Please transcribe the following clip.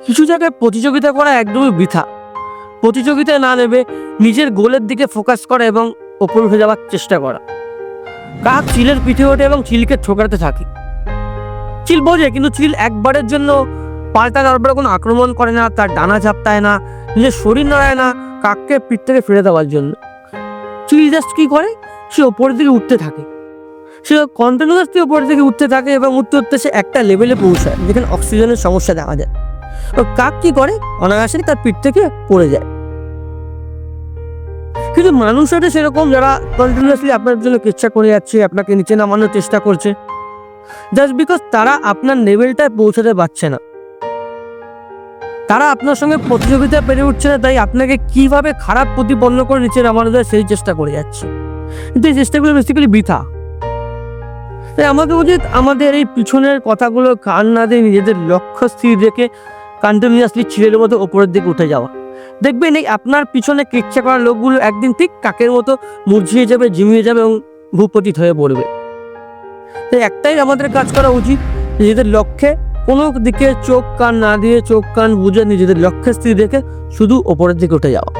কিছু জায়গায় প্রতিযোগিতা করা একদমই বৃথা। প্রতিযোগিতায় না নেবে নিজের গোলের দিকে ফোকাস করা এবং ওপর উঠে যাওয়ার চেষ্টা করা। কাক চিলের পিঠে ওঠে এবং চিলকে ঠোকরাতে থাকে। চিল বোঝে, কিন্তু চিল একবারের জন্য পাল্টা তারপরে কোনো আক্রমণ করে না, তার ডানা ঝাপটায় না, নিজের শরীর নড়ায় না কাককে পিঠ থেকে ফিরে দেওয়ার জন্য। চিল জাস্ট কি করে, সে ওপরের দিকে উঠতে থাকে। সে কন্টিনিউয়াসলি ওপরের দিকে উঠতে থাকে এবং উঠতে উঠতে সে একটা লেভেলে পৌঁছায় যেখানে অক্সিজেনের সমস্যা দেখা যায়। কাক কি করে, অনায়াসে তার পিঠ থেকে পড়ে যায়। কিন্তু মানুষ আছে সেরকম, যারা কন্টিনিউয়াসলি আপনার জন্য চেষ্টা করে যাচ্ছে, আপনাকে নিচে নামানোর চেষ্টা করছে, জাস্ট বিকজ তারা আপনার লেভেলটায় পৌঁছাতে পারছে না, তারা আপনার সঙ্গে প্রতিযোগিতা পেরে উঠছে না, তাই আপনাকে কিভাবে খারাপ প্রতিপন্ন করে নিচে নামানো যায় সেই চেষ্টা করে যাচ্ছে। কিন্তু এই চেষ্টাগুলো বেসিক্যালি বৃথা। তাই আমাদের উচিত আমাদের এই পিছনের কথাগুলো কান না দিয়ে নিজেদের লক্ষ্য স্থির রেখে কন্টিনিউয়াসলি ছিলের মতো ওপরের দিকে উঠে যাওয়া। দেখবেন এই আপনার পিছনে কেচ্ছা করা লোকগুলো একদিন ঠিক কাকের মতো মুরঝিয়ে যাবে, ঝিমিয়ে যাবে এবং ভূপতিত হয়ে পড়বে। তাই একটাই আমাদের কাজ করা উচিত, নিজেদের লক্ষ্যে কোনো দিকে চোখ কান না দিয়ে চোখ কান বুঝে নিজেদের লক্ষ্যে স্থির রেখে শুধু ওপরের দিকে উঠে যাওয়া।